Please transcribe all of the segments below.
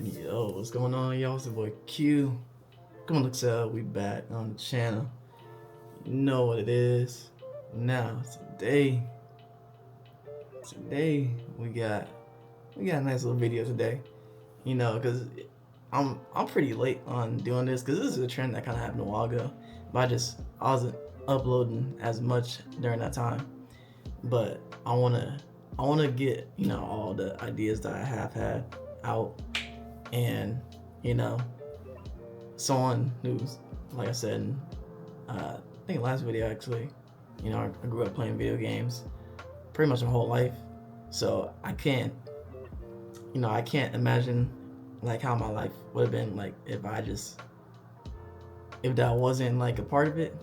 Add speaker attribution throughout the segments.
Speaker 1: Yo, what's going on, y'all? It's your boy Q. Come on, Excel. We back on the channel. You know what it is. Now, today we got a nice little video today. You know, cause I'm pretty late on doing this, cause this is a trend that kind of happened a while ago. But I wasn't uploading as much during that time. But I wanna get all the ideas that I have had out, and you know someone who's, like I said, I think last video actually, I grew up playing video games pretty much my whole life, so I can't imagine like how my life would have been like if that wasn't like a part of it.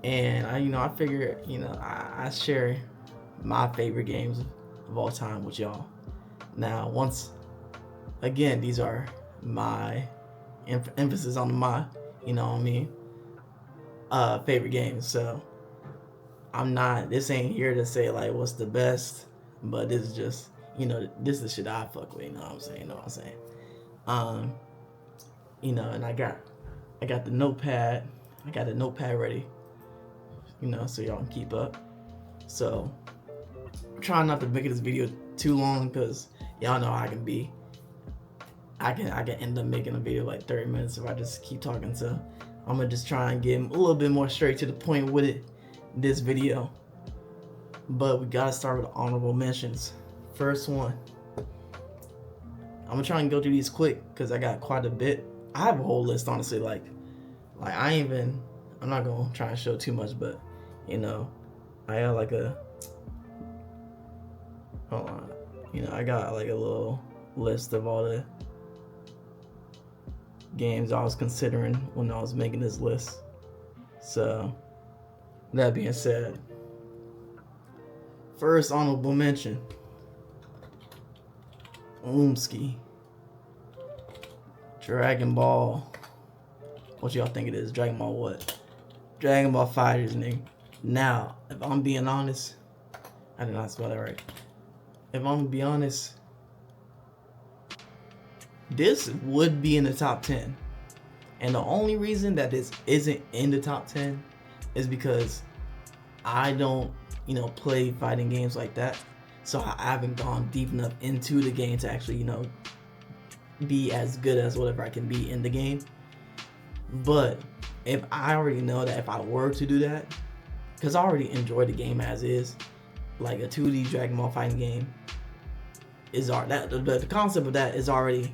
Speaker 1: And I figure I share my favorite games of all time with y'all. Now, once again, these are my emphasis on my, you know what I mean, favorite games. So I'm not. This ain't here to say like what's the best, but this is just this is the shit I fuck with. You know what I'm saying? You know what I'm saying? Um, and I got the notepad. I got the notepad ready. So y'all can keep up. So I'm trying not to make this video too long because y'all know how I can be. I can end up making a video like 30 minutes if I just keep talking. So I'm gonna just try and get a little bit more straight to the point with it this video. But we gotta start with honorable mentions. First one, I'm gonna try and go through these quick because I got quite a bit. I have a whole list, honestly. Like I'm not gonna try and show too much, but I got like a hold on. I got like a little list of all the games I was considering when I was making this list. So that being said, first honorable mention, Umski, Dragon Ball. What y'all think it is? Dragon Ball what? Dragon Ball FighterZ, nigga. Now, if I'm being honest, I did not spell that right. If I'm gonna be honest, this would be in the top 10. And the only reason that this isn't in the top 10 is because I don't, play fighting games like that. So I haven't gone deep enough into the game to actually, be as good as whatever I can be in the game. But if I already know that if I were to do that, because I already enjoy the game as is, like a 2D Dragon Ball fighting game is the concept of that is already,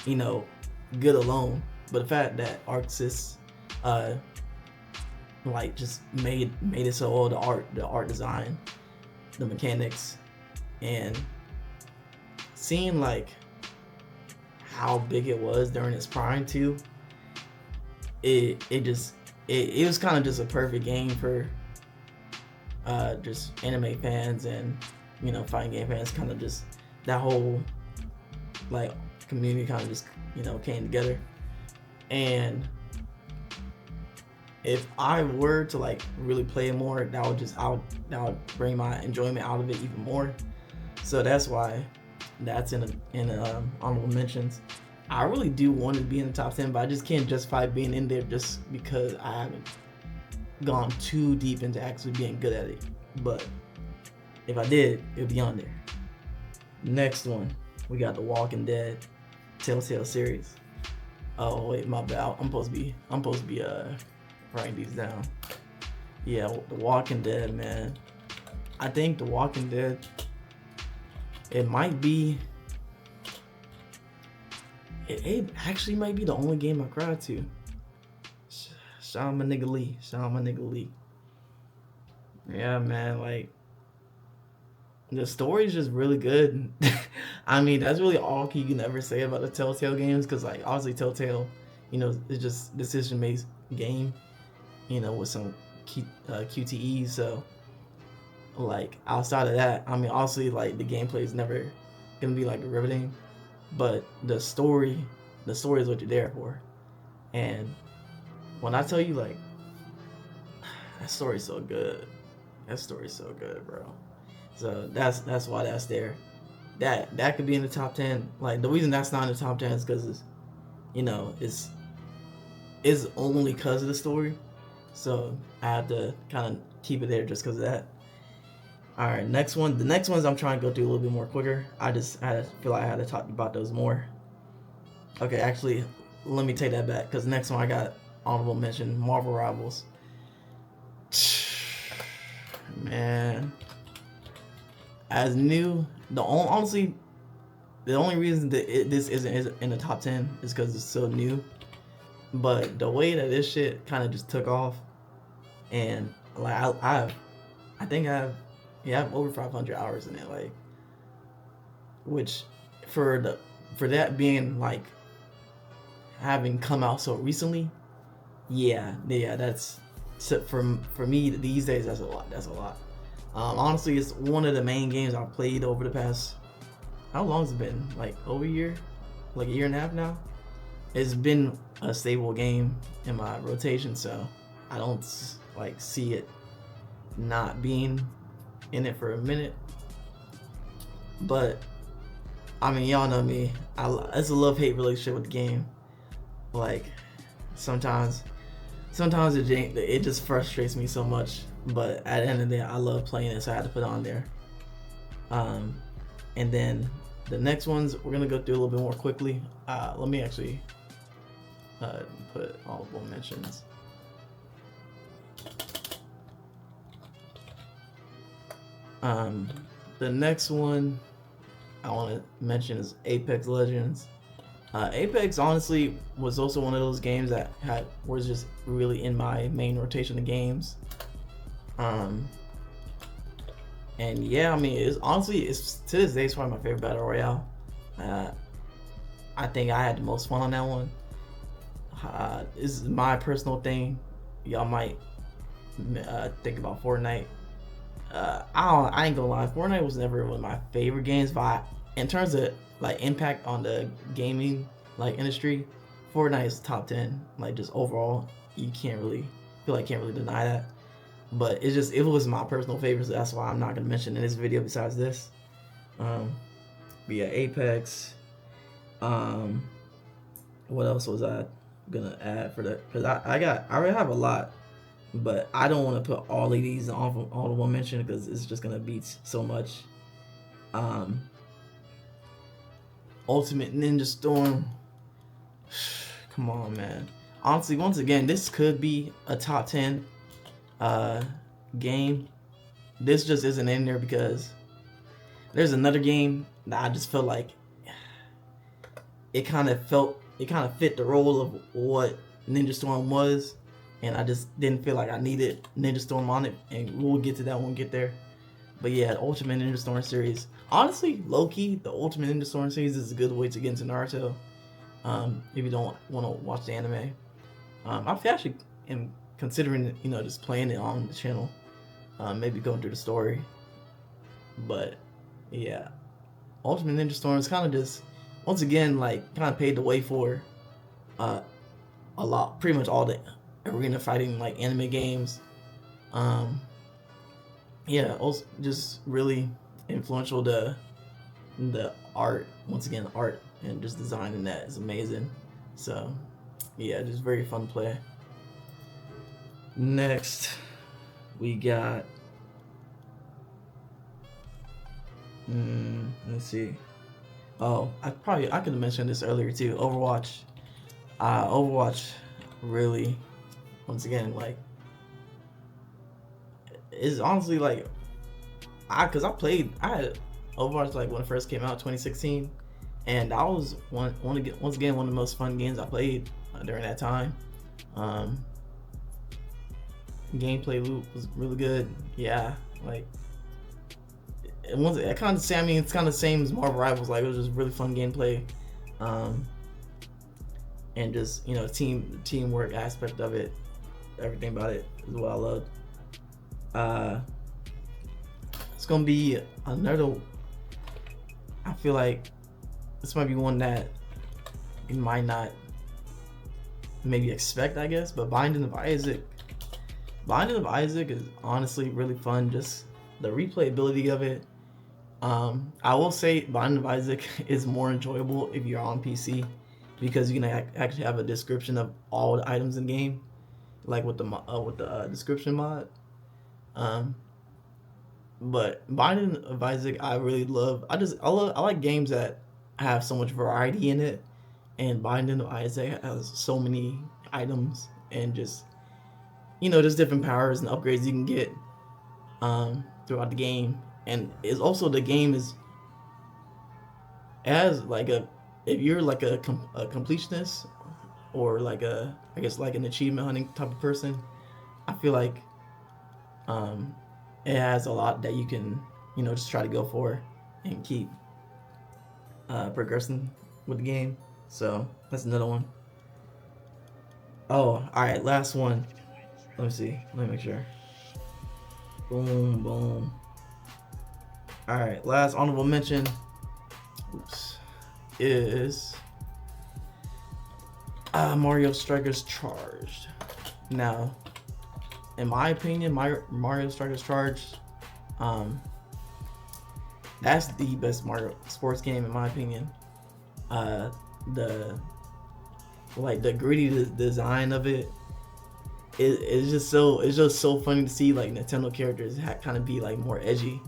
Speaker 1: good alone. But the fact that ArcSys, just made it so all the art design, the mechanics, and seeing like how big it was during its prime too, it was kind of just a perfect game for just anime fans and fighting game fans. Kind of just that whole like community kind of just came together. And if I were to like really play it more, that would bring my enjoyment out of it even more. So that's why that's in honorable mentions. I really do want to be in the top 10, but I just can't justify being in there just because I haven't gone too deep into actually being good at it. But if I did, it would be on there. Next one, we got the Walking Dead Telltale series. Oh wait, my bad. I'm supposed to be writing these down. Yeah, The Walking Dead, man. I think The Walking Dead, it actually might be the only game I cried to. Shout out my nigga Lee. Yeah, man, like the story's just really good. I mean, that's really all you can ever say about the Telltale games, because like obviously Telltale, it's just decision-based game, with some QTEs. So like outside of that, I mean, obviously like the gameplay is never gonna be like riveting, but the story is what you're there for. And when I tell you like that story's so good, bro. So that's why that's there. that could be in the top 10. Like the reason that's not in the top 10 is because it's only because of the story. So I have to kind of keep it there just because of that. All right, next one. The next ones I'm trying to go through a little bit more quicker. I feel like I had to talk about those more. Okay, actually, let me take that back because the next one I got honorable mention: Marvel Rivals. Man, as new, honestly, the only reason that this isn't in the top 10 is because it's so new. But the way that this shit kind of just took off, and like I think I have over 500 hours in it, like, which for that being like having come out so recently, yeah, that's for me these days. That's a lot. Honestly, it's one of the main games I've played over the past. How long has it been? Like over a year, like a year and a half now. It's been a stable game in my rotation, so I don't like see it not being in it for a minute. But I mean, y'all know me. It's a love-hate relationship with the game. Like sometimes it just frustrates me so much. But at the end of the day, I love playing it, so I had to put it on there. And then the next ones we're gonna go through a little bit more quickly. Let me actually put honorable mentions. The next one I want to mention is Apex Legends. Apex honestly was also one of those games that was just really in my main rotation of games. And yeah, I mean, it's to this day it's probably my favorite battle royale. I think I had the most fun on that one. This is my personal thing. Y'all might think about Fortnite. I ain't gonna lie, Fortnite was never one of my favorite games, but in terms of like impact on the gaming like industry, Fortnite is top 10. Like just overall, you can't really deny that. But it was my personal favorite, so that's why I'm not gonna mention in this video besides this. But yeah, Apex. What else was I gonna add for that? Because I already have a lot, but I don't want to put all of these on all in one mention because it's just gonna be so much. Ultimate Ninja Storm. Come on, man. Honestly, once again, this could be a top 10 game. This just isn't in there because there's another game that I just felt like it kind of fit the role of what Ninja Storm was, and I just didn't feel like I needed Ninja Storm on it, and we'll get to that when we get there. But yeah, the Ultimate Ninja Storm series. Honestly, low-key, the Ultimate Ninja Storm series is a good way to get into Naruto. If you don't want to watch the anime. I actually am considering, just playing it on the channel. Maybe going through the story. But yeah, Ultimate Ninja Storm is kind of just, once again, like kind of paved the way for a lot, pretty much all the arena fighting like anime games. Yeah, also just really influential. The art, once again, art and just designing that is amazing. So yeah, just very fun to play. Next, we got let's see. Oh, I could have mentioned this earlier too. Overwatch. Overwatch really, once again, like, is honestly like, I had Overwatch like when it first came out, 2016, and that was once again one of the most fun games I played during that time. Gameplay loop was really good. Yeah, like it's kind of the same as Marvel Rivals. Like it was just really fun gameplay, and just teamwork aspect of it, everything about it is what I loved. It's gonna be another. I feel like this might be one that you might not maybe expect, I guess, but Binding of Isaac. Binding of Isaac is honestly really fun. Just the replayability of it. I will say Binding of Isaac is more enjoyable if you're on PC because you can actually have a description of all the items in game, like with the description mod. Um, but Binding of Isaac, I really love. I like games that have so much variety in it, and Binding of Isaac has so many items and just there's different powers and upgrades you can get throughout the game, and it's also the game is as like a if you're like a completionist or like I guess like an achievement hunting type of person, I feel like um, it has a lot that you can just try to go for and keep progressing with the game. So that's another one. Oh, all right, last one. Let me see. Let me make sure. Boom, boom. All right, last honorable mention. Oops. Is Mario Strikers Charged. Now, in my opinion, Mario Strikers Charged, that's the best Mario sports game in my opinion. The the gritty design of it's just so funny to see like Nintendo characters kind of be like more edgy,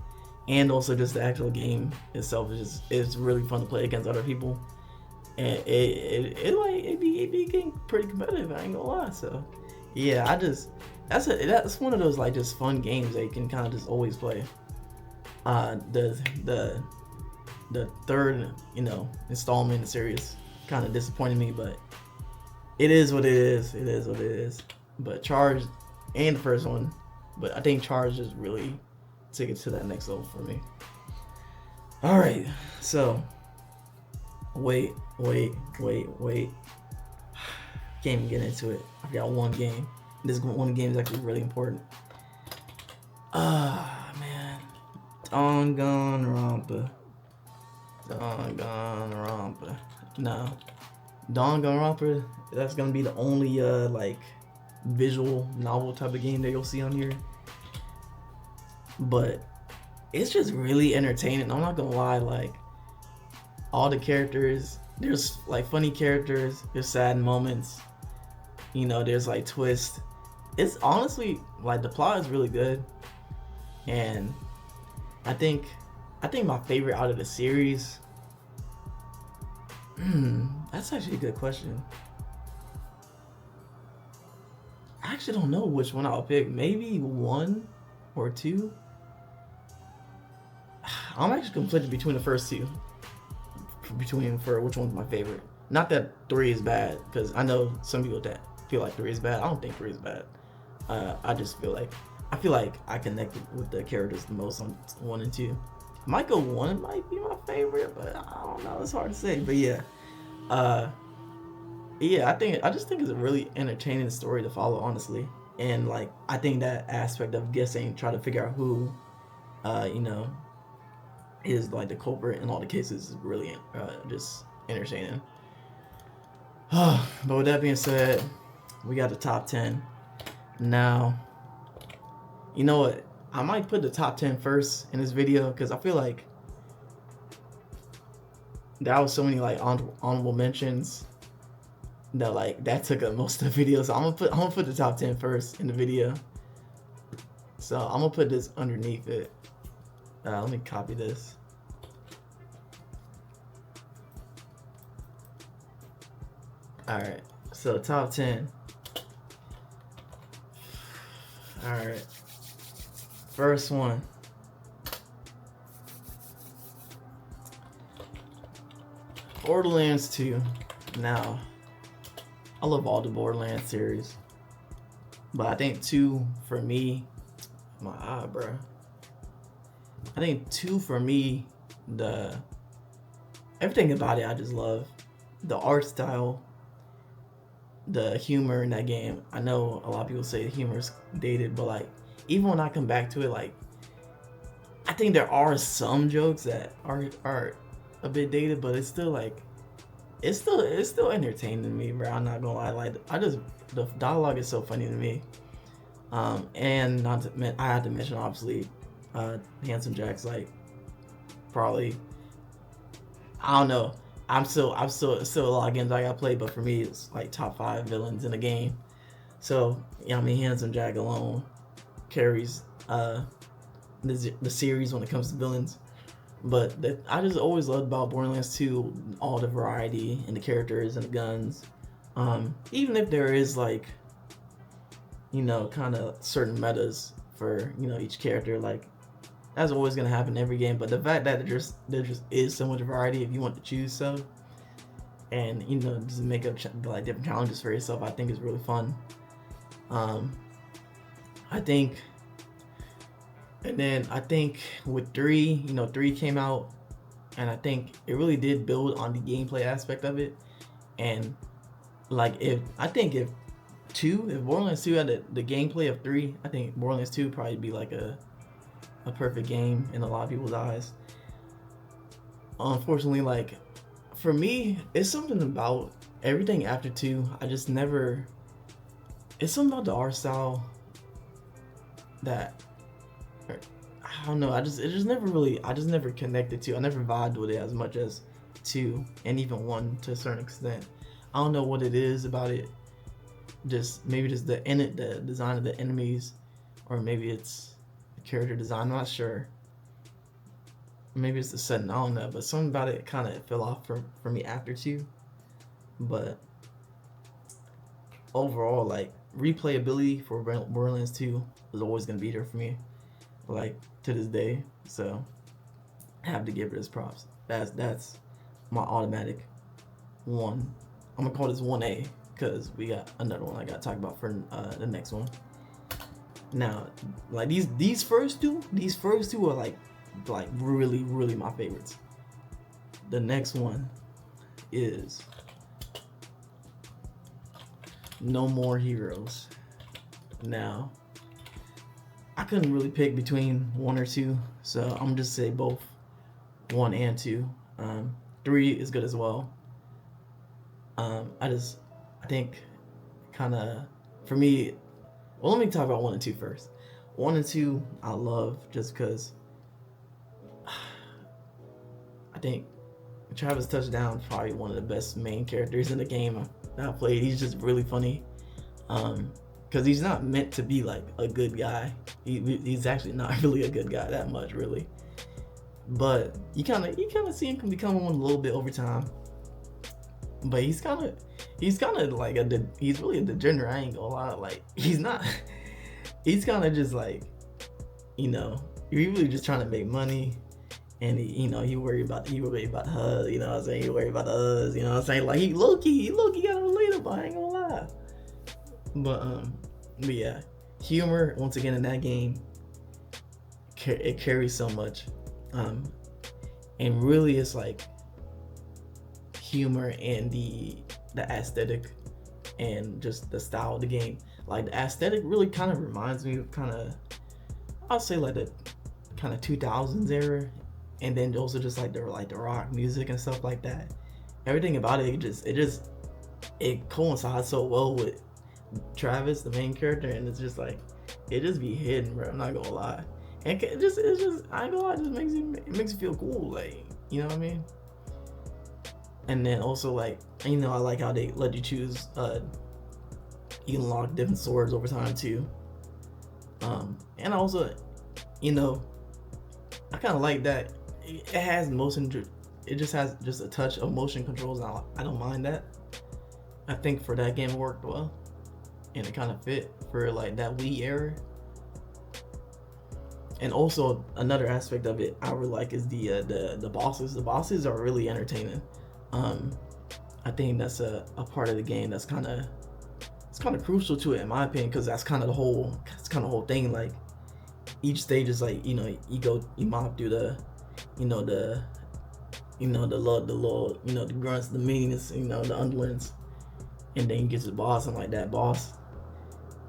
Speaker 1: and also just the actual game itself is really fun to play against other people, and it be getting pretty competitive. I ain't gonna lie. So yeah, that's one of those like just fun games that you can kind of just always play. The third installment in the series kind of disappointed me, but it is what it is. It is what it is. But Charged and the first one, but I think Charged just really took it to that next level for me. All right, so wait. Can't even get into it. I've got one game. This one game is actually really important. Man, Danganronpa. No, Danganronpa. That's gonna be the only like visual novel type of game that you'll see on here. But it's just really entertaining. I'm not gonna lie, like all the characters, there's like funny characters, there's sad moments, there's like twists. It's honestly like the plot is really good, and I think my favorite out of the series. That's actually a good question. I actually don't know which one I'll pick. Maybe 1 or 2. I'm actually conflicted between the first two. For which one's my favorite. Not that 3 is bad, because I know some people that feel like 3 is bad. I don't think 3 is bad. I just feel like I connected with the characters the most on 1 and 2. Michael 1 might be my favorite, but I don't know. It's hard to say. But yeah, I just think it's a really entertaining story to follow, honestly. And like I think that aspect of guessing, try to figure out who, is like the culprit in all the cases is really just entertaining. But with that being said, we got the top 10. Now, you know what? I might put the top 10 first in this video because I feel like there was so many like honorable mentions that took up most of the video. So I'm gonna put the top 10 first in the video. So I'm gonna put this underneath it. Let me copy this. All right. So top 10. All right. First one. Borderlands 2. Now, I love all the Borderlands series, but I think 2 for me, my eye, bro. I think 2 for me, everything about it I just love. The art style, the humor in that game. I know a lot of people say the humor's dated, but like even when I come back to it, like I think there are some jokes that are a bit dated, but it's still like it's still entertaining to me, bro. I'm not gonna lie. Like the dialogue is so funny to me. And I had to mention obviously, Handsome Jack's like probably, I don't know. I'm still a lot of games I gotta play, but for me, it's like top 5 villains in the game. So yeah, I mean, Handsome Jack alone carries the series when it comes to villains. But I just always loved about Borderlands 2 all the variety and the characters and the guns. Even if there is like, kind of certain metas for each character, like that's always gonna happen in every game. But the fact that there just is so much variety if you want to choose so, and just make up like different challenges for yourself, I think is really fun. I think, and then I think with 3, 3 came out, and I think it really did build on the gameplay aspect of it. And like if Borderlands 2 had the gameplay of 3, I think Borderlands 2 would probably be like a perfect game in a lot of people's eyes. Unfortunately, like for me, it's something about everything after 2. I just never. It's something about the art style that I don't know. I just never connected to. I never vibed with it as much as 2 and even 1 to a certain extent. I don't know what it is about it. Maybe just the design of the enemies, or maybe it's the character design. I'm not sure. Maybe it's the setting. I don't know. But something about it kind of fell off for me after 2. But overall, like replayability for Borderlands 2 was always gonna be there for me, like to this day. So I have to give it its props. That's my automatic 1. I'm gonna call this 1A because we got another one I gotta talk about for the next one. Now, like these first two are like really my favorites. The next one is No More Heroes. Now, I couldn't really pick between 1 or 2, so I'm just say both 1 and 2. 3 is good as well. I think kind of for me. Well, let me talk about 1 and 2 first. 1 and 2 I love just because I think Travis Touchdown is probably one of the best main characters in the game that I played. He's just really funny. Because he's not meant to be like a good guy. He's actually not really a good guy that much, really. But you kind of see him become one a little bit over time. But he's kind of like he's really a degenerate. I ain't gonna lie. Like he's not. He's kind of just like, you're really just trying to make money, and he worry about her. You know what I'm saying? He worry about us. You know what I'm saying? Like he low key got relatable. I ain't gonna lie. But yeah, humor once again in that game, it carries so much, and really it's like humor and the aesthetic and just the style of the game. Like the aesthetic really kind of reminds me of I'll say like the kind of 2000s era, and then also just like the rock music and stuff like that. Everything about it coincides so well with Travis, the main character, and it's just like it just be hidden, bro. I'm not gonna lie, and I ain't gonna lie, it just makes you feel cool, like you know what I mean. And then also like I like how they let you choose. You can unlock different swords over time too. And also, I kind of like that it has motion. It just has just a touch of motion controls. And I don't mind that. I think for that game it worked well, and it kind of fit for like that Wii era. And also another aspect of it I really like is the bosses. The bosses are really entertaining. I think that's a part of the game that's kind of crucial to it in my opinion, because that's kind of the whole thing. Like each stage is like you mob through the the grunts, the minions, the underlings, and then you get to the boss, and like that boss,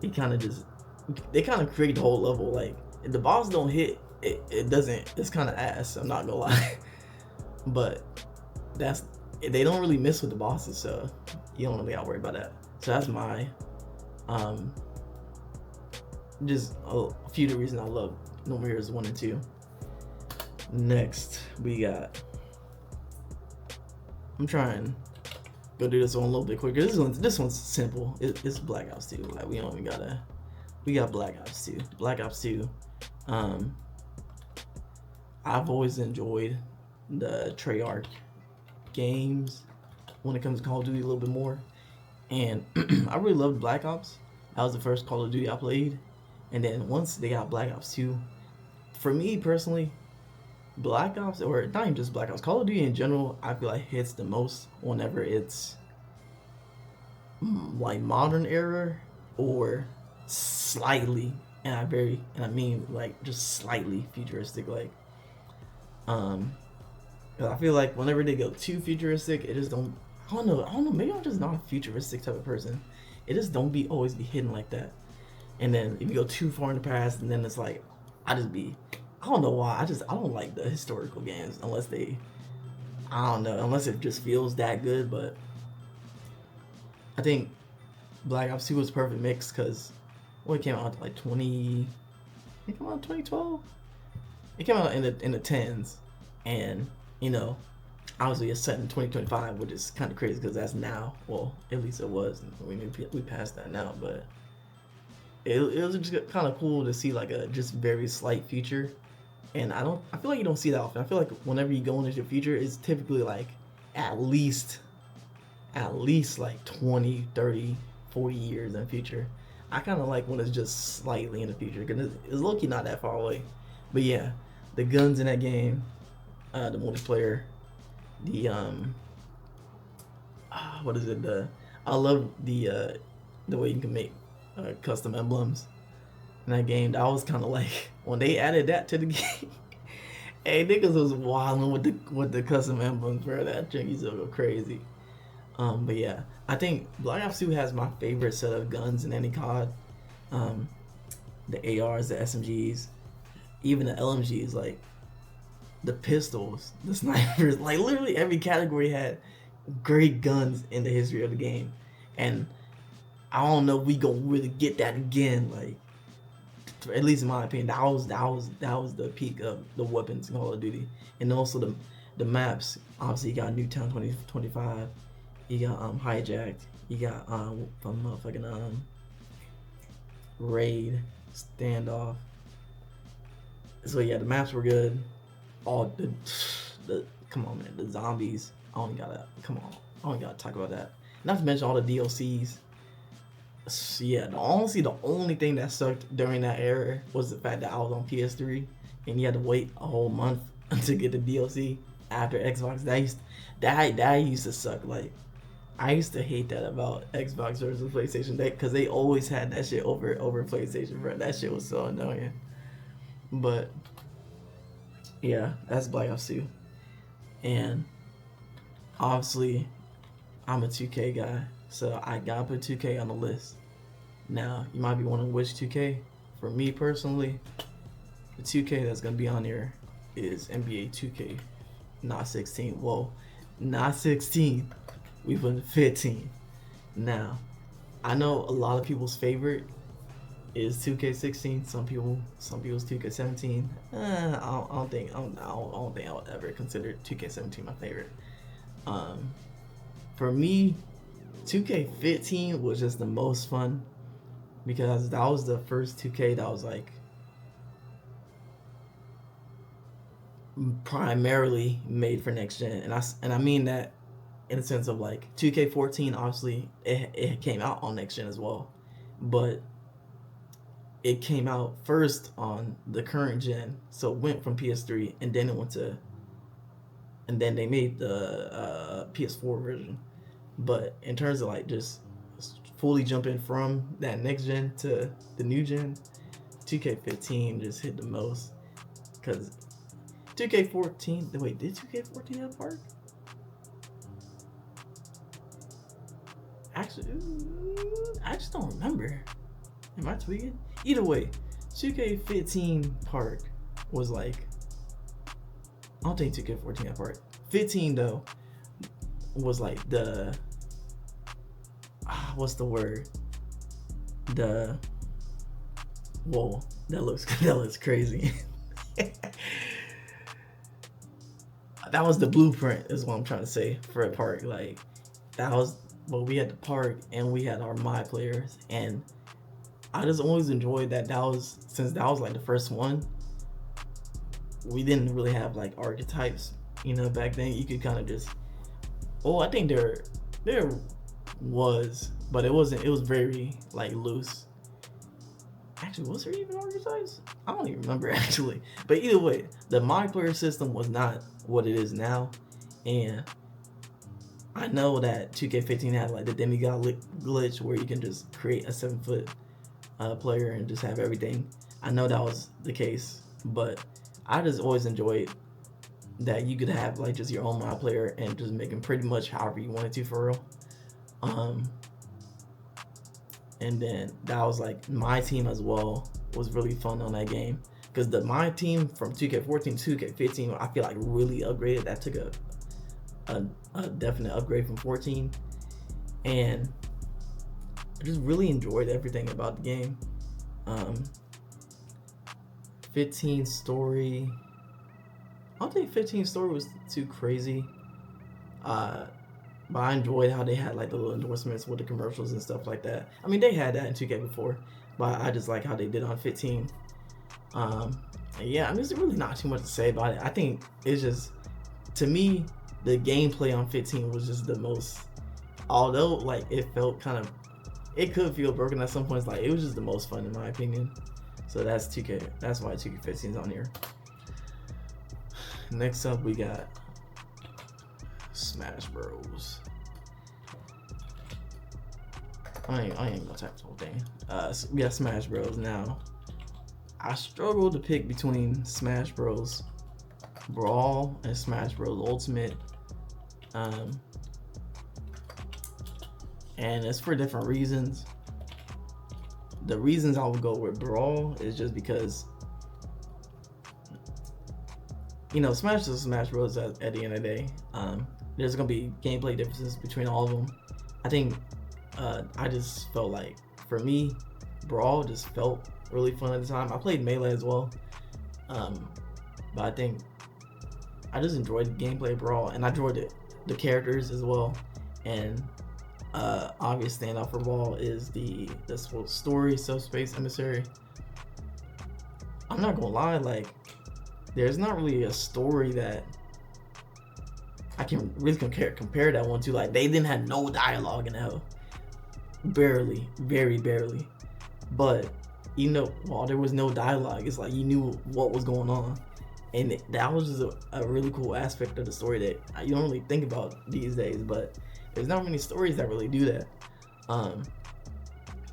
Speaker 1: they kind of create the whole level. Like if the boss don't hit, it's kind of ass. I'm not gonna lie, but they don't really miss with the bosses, so you don't really gotta worry about that. So that's my just a few of the reasons I love No More Heroes 1 and 2. Next, we got. I'm trying go do this one a little bit quicker. This one's simple. It's Black Ops 2. Like we don't even gotta. We got Black Ops 2. Black Ops 2. I've always enjoyed the Treyarch games when it comes to Call of Duty a little bit more, and I really loved Black Ops. That was the first Call of Duty I played, and then once they got Black Ops 2, for me personally, Black Ops, or not even just Black Ops, Call of Duty in general, I feel like hits the most whenever it's like modern era or slightly, and I mean like just slightly futuristic. Like, 'cause I feel like whenever they go too futuristic, it just don't. I don't know. Maybe I'm just not a futuristic type of person. It just don't always be hidden like that. And then if you go too far in the past, and then it's like, I don't know why. I don't like the historical games unless I don't know, unless it just feels that good. But I think Black Ops 2 was a perfect mix because when it came out like 2012. It came out in the tens, and obviously it's set in 2025, which is kind of crazy because that's now. Well, at least it was. We passed that now, but it was just kind of cool to see like a just very slight future. And I feel like you don't see that often. I feel like whenever you go into your future, it's typically like at least like 20, 30, 40 years in the future. I kind of like when it's just slightly in the future because it's low-key not that far away. But yeah, the guns in that game, the multiplayer, the what is it? I love the way you can make custom emblems in that game. That was kind of like when they added that to the game. Hey, niggas was wilding with the custom emblems, bro. That junk used to go crazy. But yeah, I think Black Ops 2 has my favorite set of guns in any COD. The ARs, the SMGs, even the LMGs, like the pistols, the snipers, like literally every category had great guns in the history of the game. And I don't know if we gonna really get that again. Like, at least in my opinion, that was the peak of the weapons in Call of Duty. And also the maps. Obviously, you got Newtown 2025. You got Hijacked. You got motherfucking Raid, Standoff. So yeah, the maps were good. All the come on, man, the zombies. I only gotta talk about that. Not to mention all the DLCs. So yeah, the only thing that sucked during that era was the fact that I was on PS3 and you had to wait a whole month to get the DLC after Xbox. That used to suck. Like, I used to hate that about Xbox versus PlayStation, because they always had that shit over PlayStation, bro. That shit was so annoying. But yeah, that's Black Ops 2. And obviously, I'm a 2K guy, so I gotta put 2K on the list. Now, you might be wondering which 2K. For me personally, the 2K that's gonna be on here is NBA 2K, not 16. Whoa, not 16. We put 15. Now, I know a lot of people's favorite is 2K16. Some people's 2K17. I don't think I would ever consider 2K17 my favorite. For me, 2K15 was just the most fun because that was the first 2K that was like primarily made for next gen, and I mean that in the sense of like 2K14. Obviously, it came out on next gen as well, but it came out first on the current gen, so it went from PS3 and then they made the PS4 version. But in terms of like just fully jumping from that next gen to the new gen, 2K15 just hit the most. Because 2K14, wait, did 2K14 have Park? Actually, I just don't remember. Am I tweaking? Either way, 2K15 Park was like, I don't think 2K14 had Park. 15 though was like the what's the word? Whoa, that looks crazy. that was the blueprint, is what I'm trying to say, for a park. Like, that was, well, we had the park and we had our my players, and I just always enjoyed that. That was, since that was like the first one, we didn't really have like archetypes, back then. You could kind of just, oh, I think there was, but it wasn't. It was very like loose. Actually, was there even archetypes? I don't even remember actually. But either way, the my player system was not what it is now, and I know that 2K15 had like the demigod glitch where you can just create a 7-foot player and just have everything. I know that was the case, but I just always enjoyed that you could have like just your own my player and just make him pretty much however you wanted to, for real. And then that was like my team as well, was really fun on that game, because my team from 2K14 to 2K15 I feel like really upgraded. That took a definite upgrade from 14, and I just really enjoyed everything about the game. 15 story, I don't think 15 story was too crazy, but I enjoyed how they had like the little endorsements with the commercials and stuff like that. I mean, they had that in 2K before, but I just like how they did on 15. Yeah, I mean, there's really not too much to say about it. I think it's just, to me, the gameplay on 15 was just the most, although like it felt kind of, it could feel broken at some points, like it was just the most fun in my opinion. So that's 2K, that's why 2K15 is on here. Next up we got Smash Bros. I ain't gonna type the whole thing. So we got Smash Bros. Now, I struggle to pick between Smash Bros. Brawl and Smash Bros. Ultimate. And it's for different reasons. The reasons I would go with Brawl is just because, Smash is Smash Bros. At the end of the day. There's gonna be gameplay differences between all of them. I think I just felt like, for me, Brawl just felt really fun at the time. I played Melee as well, but I think I just enjoyed the gameplay of Brawl, and I enjoyed the characters as well. And obvious standout for Brawl is the story, Subspace Emissary. I'm not gonna lie, like, there's not really a story that I can really compare that one to. Like, they didn't have no dialogue in hell. Barely, very barely. But, while there was no dialogue, it's like you knew what was going on. And that was just a really cool aspect of the story that you don't really think about these days, but there's not many stories that really do that.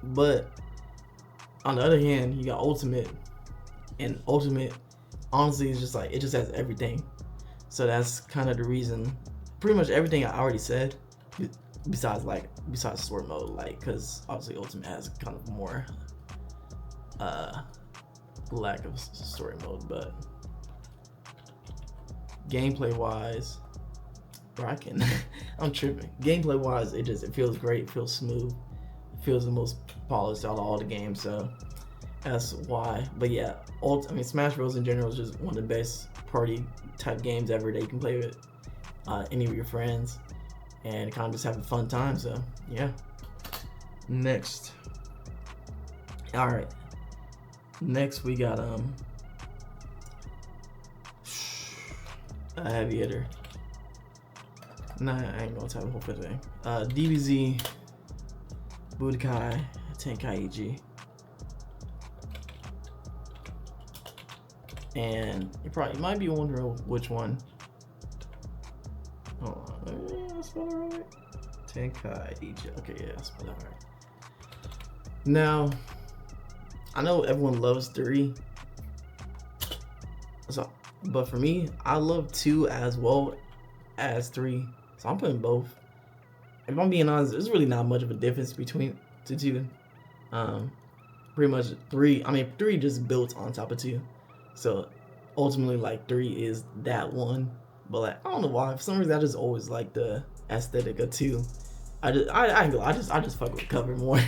Speaker 1: But on the other hand, you got Ultimate, and Ultimate honestly is just like, it just has everything. So that's kind of the reason, pretty much everything I already said, besides story mode, like, because obviously Ultimate has kind of more lack of story mode, but gameplay wise, I'm tripping. Gameplay wise, it feels great, it feels smooth, it feels the most polished out of all the games, so that's why. But yeah, Smash Bros in general is just one of the best party type games ever that you can play with any of your friends and kind of just have a fun time. So yeah. Next, all right, next we got a heavy hitter. Nah, I ain't gonna type the whole thing. DBZ Budokai Tenkaichi. And you might be wondering which one. Hold on, I spelled it right. Tenkaichi. Okay, yeah, I spelled that right. Now, I know everyone loves 3. So, but for me, I love 2 as well as 3. So I'm putting both. If I'm being honest, there's really not much of a difference between the 2. Pretty much 3 just built on top of 2. So ultimately, like, 3 is that one. But like, I don't know why. For some reason, I just always like the aesthetic of 2. I just fuck with cover more.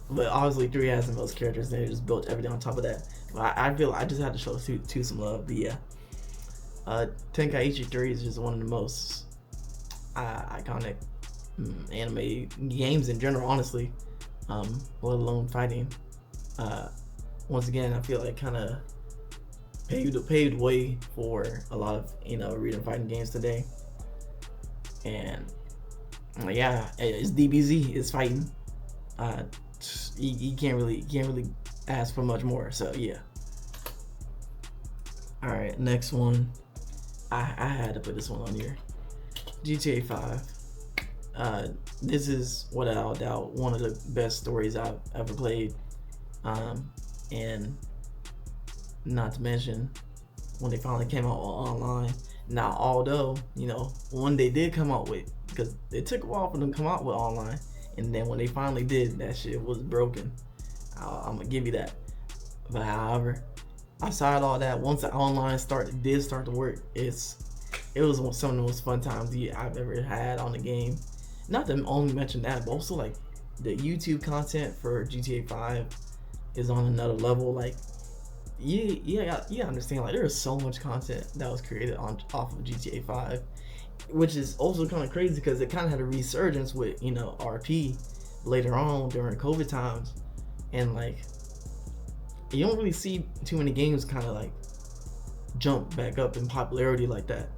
Speaker 1: But obviously 3 has the most characters, and they just built everything on top of that. But I feel I just had to show 2 some love. But yeah. Tenkaichi 3 is just one of the most iconic anime games in general, honestly. Let alone fighting. Once again, I feel like kind of paved way for a lot of arena fighting games today. And yeah, it's DBZ. It's fighting. You can't really ask for much more. So yeah. All right, next one. I had to put this one on here. GTA 5. This is without doubt one of the best stories I've ever played. And not to mention when they finally came out online. Now, although when they did come out with, because it took a while for them to come out with online, and then when they finally did, that shit was broken. I'm gonna give you that. But however, outside all that, once the online did start to work, it was some of the most fun times I've ever had on the game. Not to only mention that, but also like the YouTube content for GTA 5 is on another level. Like, you understand, like, there's so much content that was created off of GTA 5, which is also kind of crazy because it kind of had a resurgence with RP later on during COVID times, and like you don't really see too many games kind of like jump back up in popularity like that.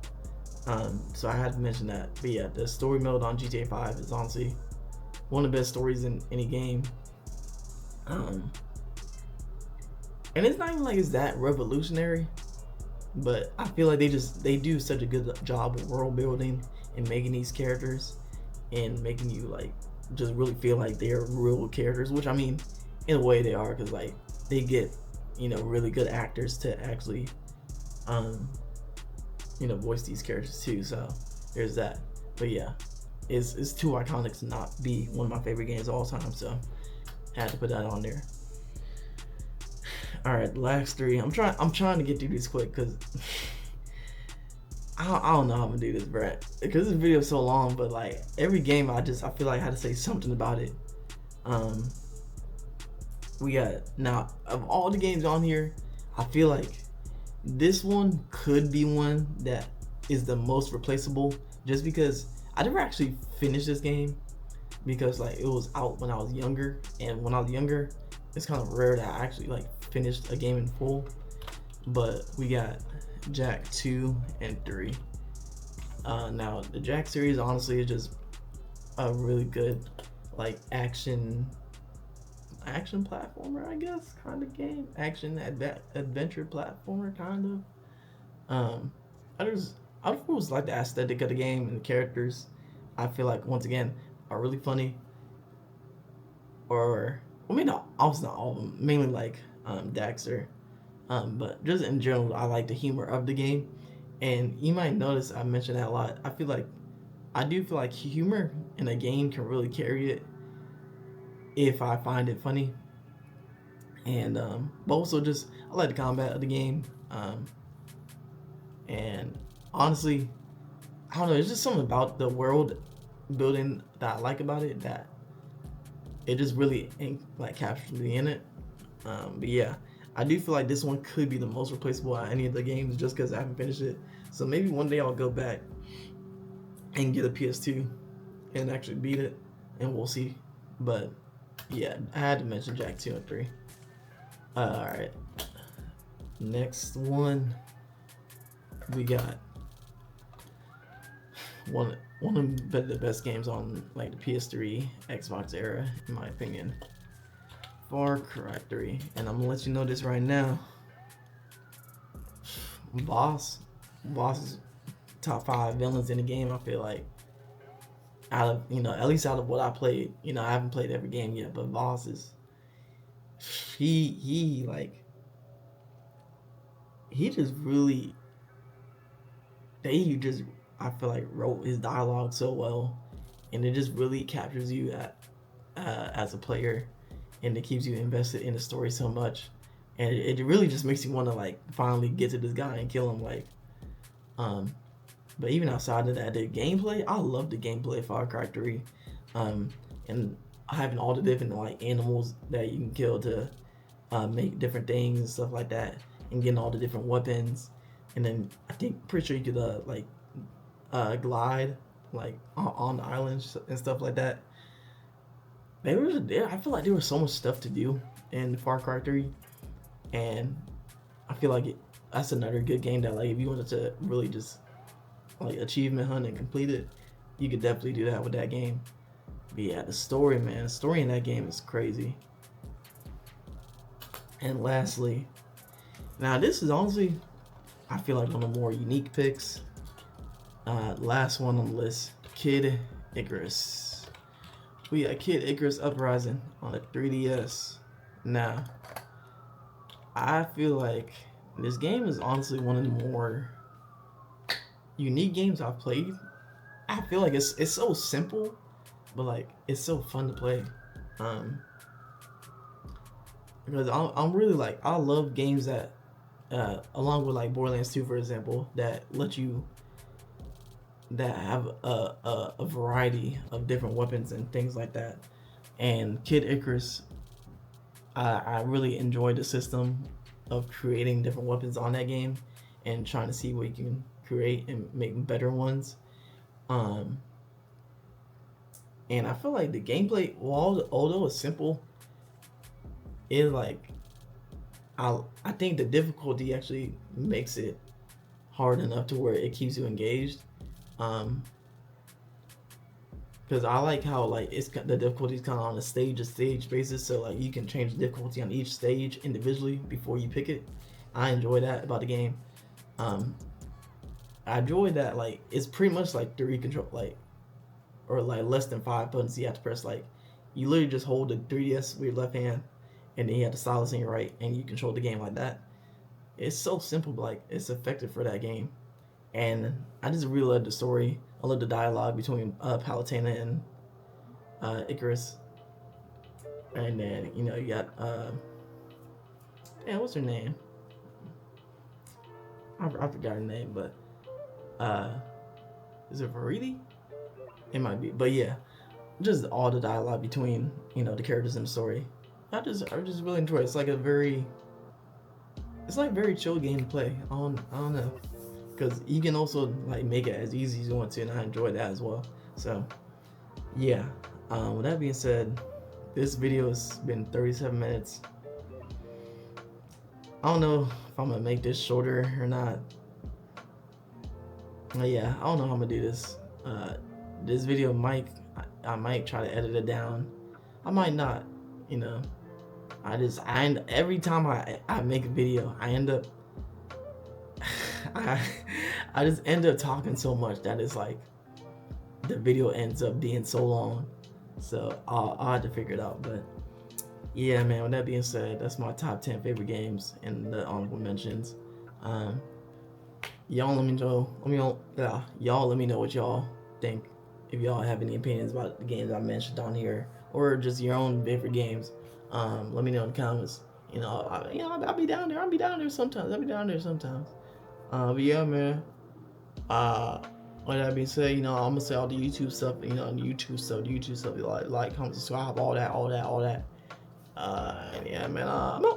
Speaker 1: So I had to mention that. But yeah, the story mode on GTA 5 is honestly one of the best stories in any game. And it's not even like it's that revolutionary, but I feel like they do such a good job of world building and making these characters and making you like just really feel like they're real characters, which I mean, in a way they are, because like they get really good actors to actually voice these characters too. So there's that. But yeah, it's too iconic to not be one of my favorite games of all time. So I had to put that on there. All right, the last three. I'm trying to get through these quick because I don't know how I'm gonna do this, Brett. Because this video is so long, but like every game, I feel like I had to say something about it. We got, now of all the games on here, I feel like this one could be one that is the most replaceable, just because I never actually finished this game because like it was out when I was younger, and when I was younger, it's kind of rare that I actually like finished a game in full. But we got Jak 2 and 3. Now the Jak series honestly is just a really good like action platformer, I guess, kind of game. Action adventure platformer, kind of. I always like the aesthetic of the game and the characters. I feel like once again are really funny. Or I mean, not all of them. Mainly like Daxter. But just in general, I like the humor of the game. And you might notice I mention that a lot. I do feel like humor in a game can really carry it if I find it funny. And but also just I like the combat of the game. And honestly, I don't know, there's just something about the world building that I like about it, that it just really like captures me in it. But yeah, I do feel like this one could be the most replaceable out of any of the games, just because I haven't finished it. So maybe one day I'll go back and get a PS2 and actually beat it, and we'll see. But yeah, I had to mention Jak 2 and 3. Alright. Next one, we got one of the best games on like the PS3, Xbox era, in my opinion. Far Cry 3. And I'm gonna let you know this right now. Boss is top 5 villains in the game, I feel like. Out of, at least out of what I played. I haven't played every game yet, but Boss is, he just really, I feel like wrote his dialogue so well, and it just really captures you as a player, and it keeps you invested in the story so much, and it really just makes you want to like finally get to this guy and kill him. Like, but even outside of that, the gameplay, I love the gameplay of Far Cry 3, and having all the different like animals that you can kill to make different things and stuff like that, and getting all the different weapons. and then I think pretty sure you could glide like on the islands and stuff like that. I feel like there was so much stuff to do in Far Cry 3, and I feel like that's another good game that like if you wanted to really just like achievement hunt and complete it, you could definitely do that with that game. But yeah, the story, man, the story in that game is crazy. And lastly, now this is honestly, I feel like one of the more unique picks. Last one on the list, Kid Icarus. We got Kid Icarus Uprising on the 3DS. Now, I feel like this game is honestly one of the more unique games I've played. I feel like it's so simple, but like it's so fun to play. Because I'm really like, I love games that along with like Borderlands 2 for example, that let you that have a variety of different weapons and things like that. And Kid Icarus, I really enjoyed the system of creating different weapons on that game and trying to see what you can create and make better ones. And I feel like the gameplay, although it's simple, is like I think the difficulty actually makes it hard enough to where it keeps you engaged. Because I like how like the difficulty is kind of on a stage basis, so like you can change the difficulty on each stage individually before you pick it. I enjoy that about the game. I enjoy that like it's pretty much like 3 control like or like less than 5 buttons you have to press. Like you literally just hold the 3DS with your left hand, and then you have the stylus in your right, and you control the game like that. It's so simple, but like it's effective for that game. And I just really love the story. I love the dialogue between Palutena and Icarus. And then you know you got what's her name? I forgot her name, but is it Verity? It might be, but yeah, just all the dialogue between the characters in the story. I just really enjoy it. It's like very chill game to play. I don't know, because you can also like make it as easy as you want to, and I enjoy that as well. So yeah, with that being said, this video has been 37 minutes. I don't know if I'm gonna make this shorter or not. Yeah, I don't know how I'm gonna do this. This video I might try to edit it down. I might not, every time I make a video, I end up I just end up talking so much that it's like the video ends up being so long. So I'll have to figure it out. But yeah, man, with that being said, that's my top 10 favorite games and the honorable mentions. Y'all let me know. Y'all let me know what y'all think. If y'all have any opinions about the games I mentioned on here, or just your own favorite games, let me know in the comments. I'll be down there. I'll be down there sometimes. But yeah, man. With that being said, I'm gonna say all the YouTube stuff. The YouTube stuff. Like, comment, subscribe, all that. Yeah, man. I'm out.